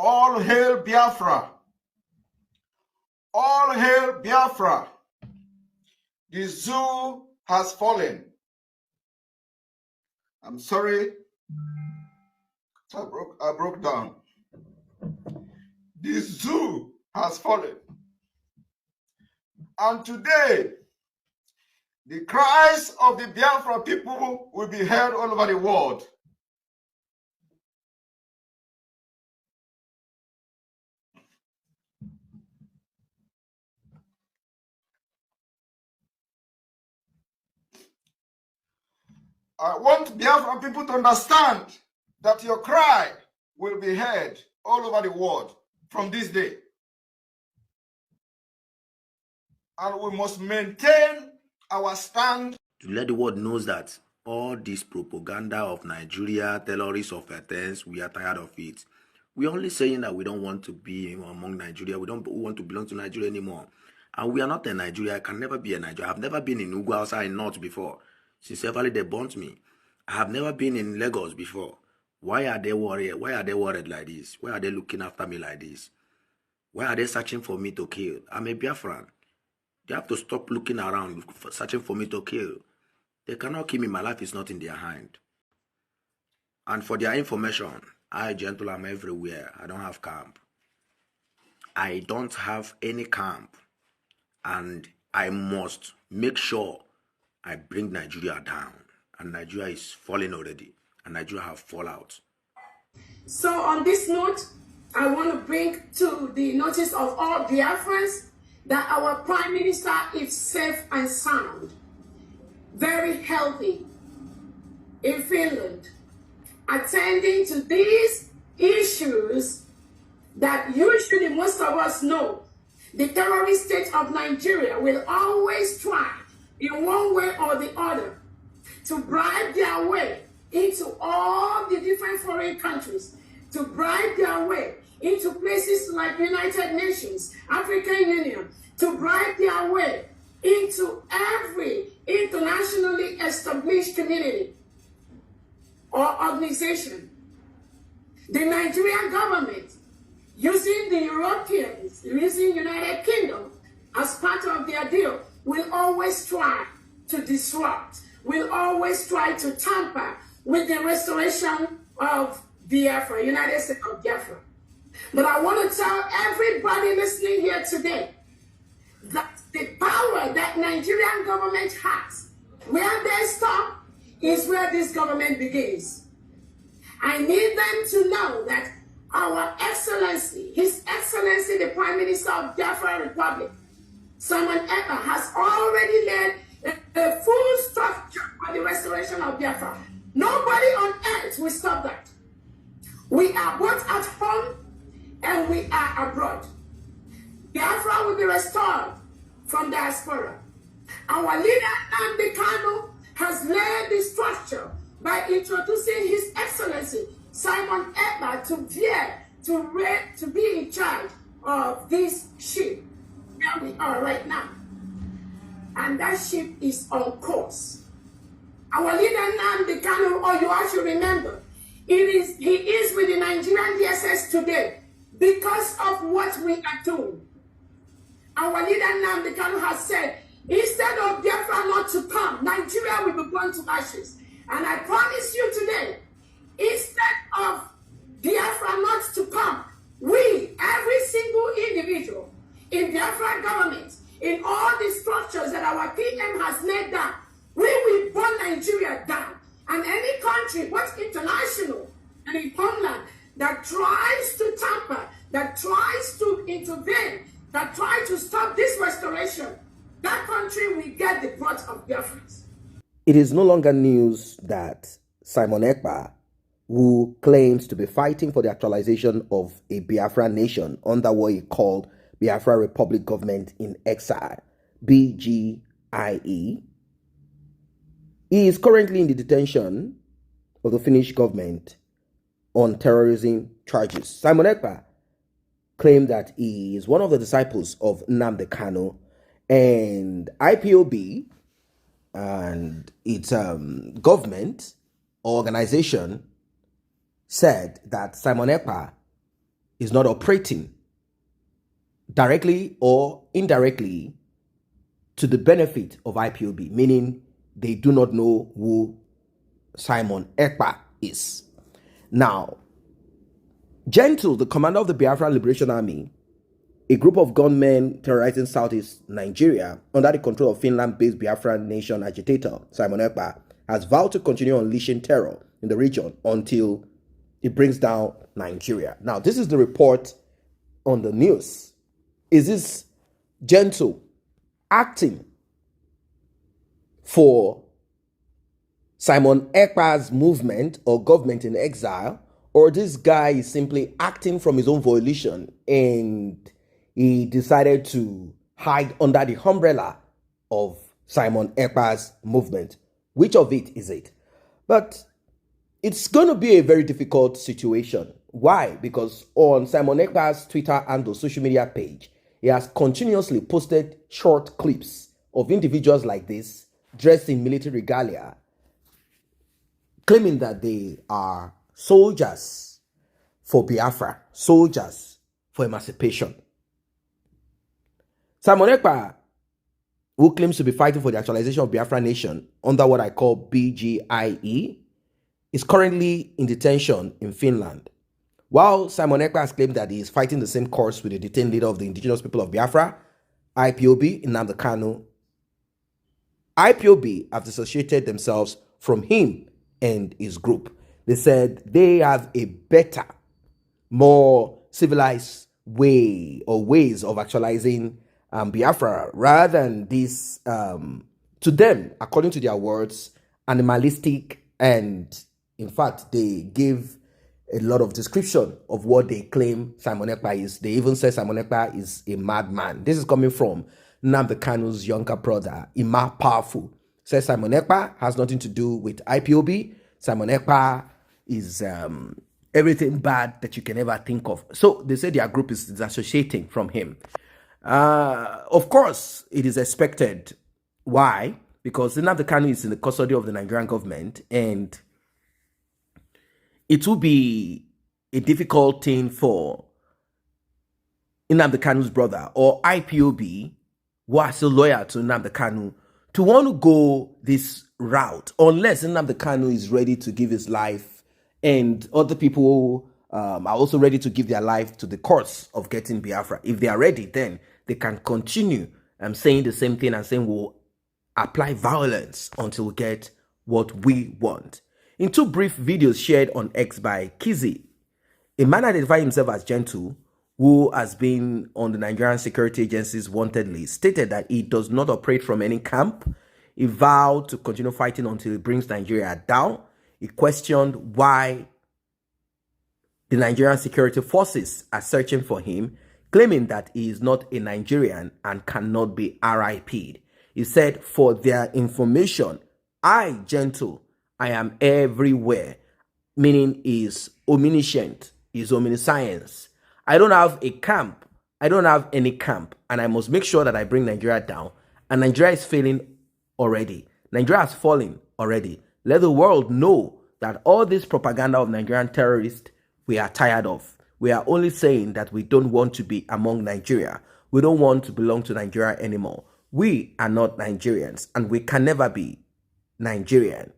All hail Biafra! All hail Biafra! The zoo has fallen. I'm sorry, I broke down. The zoo has fallen. And today, the cries of the Biafra people will be heard all over the world. I want Biafra people to understand that your cry will be heard all over the world from this day. And we must maintain our stand. To let the world know that all this propaganda of Nigeria, terrorists of Athens, we are tired of it. We're only saying that we don't want to be among Nigeria. We don't want to belong to Nigeria anymore. And we are not a Nigeria. I can never be a Nigeria. I've never been in Ugwu outside North before. Sincerely, they burnt me. I have never been in Lagos before. Why are they worried? Why are they worried like this? Why are they looking after me like this? Why are they searching for me to kill? I'm a Biafran. They have to stop looking around, searching for me to kill. They cannot kill me. My life is not in their hand. And for their information, I, gentle, am everywhere. I don't have camp. I don't have any camp. And I must make sure I bring Nigeria down. And Nigeria is falling already. And Nigeria have fallout. So on this note, I want to bring to the notice of all Biafrans that our Prime Minister is safe and sound, very healthy in Finland, attending to these issues that usually most of us know. The terrorist state of Nigeria will always try, in one way or the other, to bribe their way into all the different foreign countries, to bribe their way into places like United Nations, African Union, to bribe their way into every internationally established community or organization. The Nigerian government, using the Europeans, using United Kingdom as part of their deal, will always try to disrupt, will always try to tamper with the restoration of Biafra, United States of Biafra. But I want to tell everybody listening here today that the power that Nigerian government has, where they stop is where this government begins. I need them to know that our Excellency, His Excellency, the Prime Minister of Biafra Republic, Simon Ekpa, has already laid a full structure for the restoration of Biafra. Nobody on earth will stop that. We are both at home and we are abroad. Biafra will be restored from diaspora. Our leader, Nnamdi Kanu, has laid the structure by introducing His Excellency, Simon Ekpa, to be in charge of this ship where we are right now. And that ship is on course. Our leader, Nnamdi Kanu, or you all should remember, he is with the Nigerian DSS today because of what we are doing. Our leader, Nnamdi Kanu, has said, instead of Biafra not to come, Nigeria will be burned to ashes. And I promise you today, instead of Biafra not to come, we, every single individual in Biafra government, in all the structures that our PM has laid down, we will burn Nigeria down. And any country, both international and in homeland, that tries to tamper, that tries to intervene, that tries to stop this restoration, that country will get the brunt of Biafrans. It is no longer news that Simon Ekpa, who claims to be fighting for the actualization of a Biafra nation under what he called Biafra Republic Government in Exile, Bgie, he is currently in the detention of the Finnish government on terrorism charges. Simon Ekpa claimed that he is one of the disciples of Nnamdi Kanu, and Ipob and its government organization said that Simon Ekpa is not operating directly or indirectly to the benefit of IPOB, meaning they do not know who Simon Ekpa is. Now, Gentle, the commander of the Biafra Liberation Army, a group of gunmen terrorizing southeast Nigeria under the control of Finland-based Biafra nation agitator Simon Ekpa, has vowed to continue unleashing terror in the region until it brings down Nigeria. Now, this is the report on the news. Is this Gentle acting for Simon Ekpa's movement or government in exile, or this guy is simply acting from his own volition and he decided to hide under the umbrella of Simon Ekpa's movement? Which of it is it? But it's going to be a very difficult situation. Why? Because on Simon Ekpa's Twitter and social media page, he has continuously posted short clips of individuals like this, dressed in military regalia, claiming that they are soldiers for Biafra, soldiers for emancipation. Simon Ekpa, who claims to be fighting for the actualization of Biafra nation under what I call Bgie, is currently in detention in Finland. While Simon Ekpa has claimed that he is fighting the same cause with the detained leader of the indigenous people of Biafra, Ipob, Nnamdi Kanu, Ipob have dissociated themselves from him and his group. They said they have a better, more civilized way or ways of actualizing Biafra rather than this, to them, according to their words, animalistic, and in fact, they give a lot of description of what they claim Simon Ekpa is. They even say Simon Ekpa is a madman. This is coming from Nnamdi Kanu's younger brother, Ima Powerful. Says Simon Ekpa has nothing to do with IPOB. Simon Ekpa is everything bad that you can ever think of. So they say their group is disassociating from him. Of course, it is expected. Why? Because Nnamdi Kanu is in the custody of the Nigerian government, and it will be a difficult thing for Nnamdi Kanu's brother or IPOB, who are still loyal to Nnamdi Kanu, to want to go this route, unless Nnamdi Kanu is ready to give his life, and other people are also ready to give their life to the cause of getting Biafra. If they are ready, then they can continue saying the same thing and saying we'll apply violence until we get what we want. In two brief videos shared on X by Kizzy, a man identifying himself as Gentle, who has been on the Nigerian Security Agency's wanted list, stated that he does not operate from any camp. He vowed to continue fighting until he brings Nigeria down. He questioned why the Nigerian security forces are searching for him, claiming that he is not a Nigerian and cannot be RIP'd. He said, for their information, I, Gentle, I am everywhere, meaning is omniscient, is omniscience. I don't have a camp. I don't have any camp, and I must make sure that I bring Nigeria down. And Nigeria is failing already. Nigeria has fallen already. Let the world know that all this propaganda of Nigerian terrorists, we are tired of. We are only saying that we don't want to be among Nigeria. We don't want to belong to Nigeria anymore. We are not Nigerians, and we can never be Nigerian.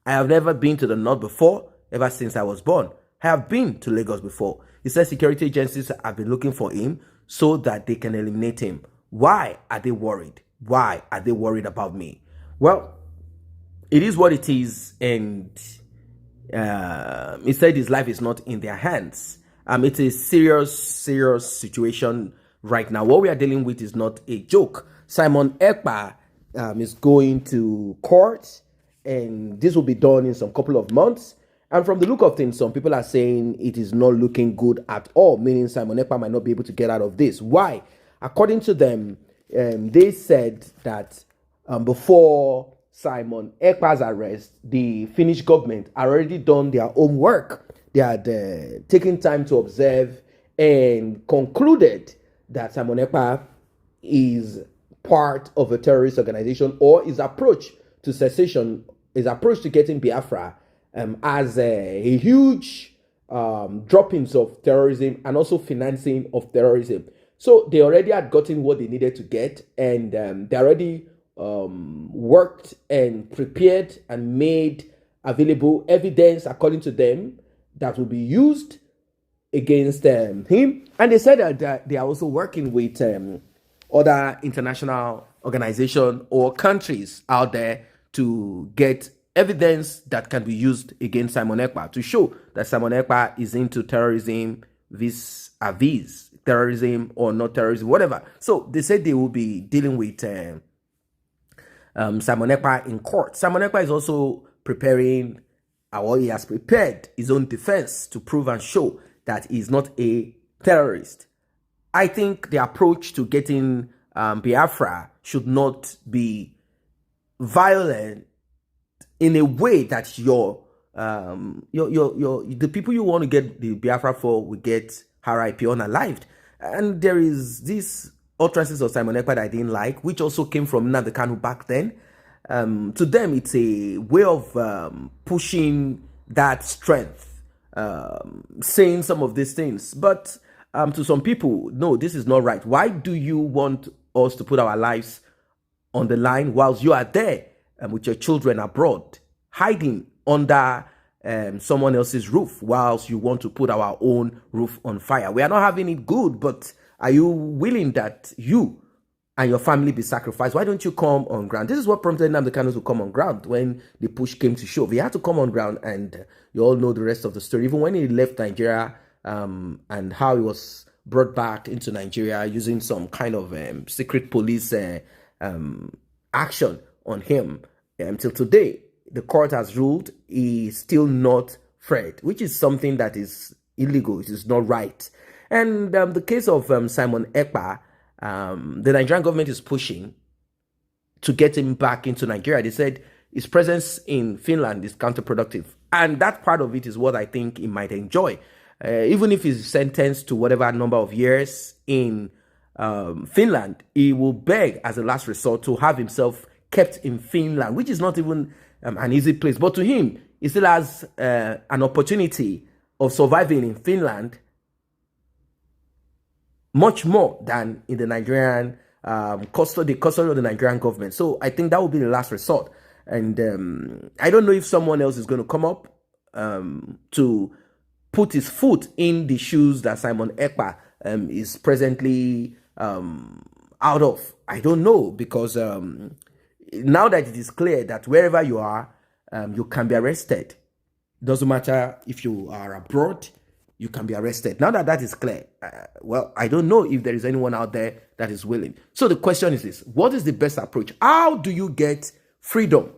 I have never been to the north before, ever since I was born. I have been to Lagos before. He said security agencies have been looking for him so that they can eliminate him. Why are they worried? Why are they worried about me? Well, it is what it is, and he said his life is not in their hands. It's a serious situation right now. What we are dealing with is not a joke. Simon Ekpa is going to court, and this will be done in some couple of months. And from the look of things, some people are saying it is not looking good at all, meaning Simon Ekpa might not be able to get out of this. Why? According to them, they said that before Simon Ekpa's arrest, the Finnish government had already done their own work. They had taken time to observe and concluded that Simon Ekpa is part of a terrorist organization, or his approach to secession, his approach to getting Biafra as a huge droppings of terrorism and also financing of terrorism. So they already had gotten what they needed to get, and they already worked and prepared and made available evidence, according to them, that will be used against him. And they said that they are also working with other international organizations or countries out there to get evidence that can be used against Simon Ekpa, to show that Simon Ekpa is into terrorism vis-a-vis terrorism or not terrorism, whatever. So they said they will be dealing with Simon Ekpa in court. Simon Ekpa is also preparing, or he has prepared his own defense to prove and show that he's not a terrorist. I think the approach to getting Biafra should not be violent in a way that the people you want to get the Biafra for will get RIP unalived. And there is this utterances of Simon Ekpa that I didn't like, which also came from Nnamdi Kanu back then. To them, it's a way of pushing that strength, saying some of these things. But to some people, no, this is not right. Why do you want us to put our lives on the line whilst you are there with your children abroad, hiding under someone else's roof, whilst you want to put our own roof on fire? We are not having it good, but are you willing that you and your family be sacrificed? Why don't you come on ground? This is what prompted Nnamdi Kanu to come on ground when the push came to shove. He had to come on ground, and you all know the rest of the story. Even when he left Nigeria, and how he was brought back into Nigeria using some kind of secret police action on him. Until today, the court has ruled he is still not freed, which is something that is illegal. It is not right. And the case of Simon Ekpa, the Nigerian government is pushing to get him back into Nigeria. They said his presence in Finland is counterproductive. And that part of it is what I think he might enjoy. Even if he's sentenced to whatever number of years in Finland, he will beg as a last resort to have himself kept in Finland, which is not even an easy place. But to him, he still has an opportunity of surviving in Finland much more than in the Nigerian custody of the Nigerian government. So I think that will be the last resort. And I don't know if someone else is going to come up to put his foot in the shoes that Simon Ekpa is presently out of. I don't know, because now that it is clear that wherever you are, you can be arrested. Doesn't matter if you are abroad, you can be arrested. Now that that is clear, well, I don't know if there is anyone out there that is willing. So the question is this: what is the best approach? How do you get freedom?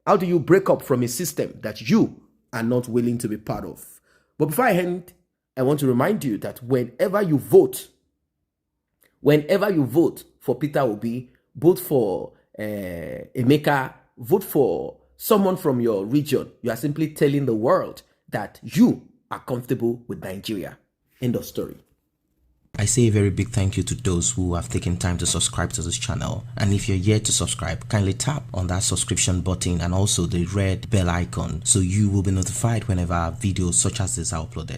How do you break up from a system that you are not willing to be part of? But before I end, I want to remind you that whenever you vote for Peter Obi, vote for Emeka, vote for someone from your region, you are simply telling the world that you are comfortable with Nigeria. End of story. I say a very big thank you to those who have taken time to subscribe to this channel. And if you're yet to subscribe, kindly tap on that subscription button and also the red bell icon so you will be notified whenever videos such as this are uploaded.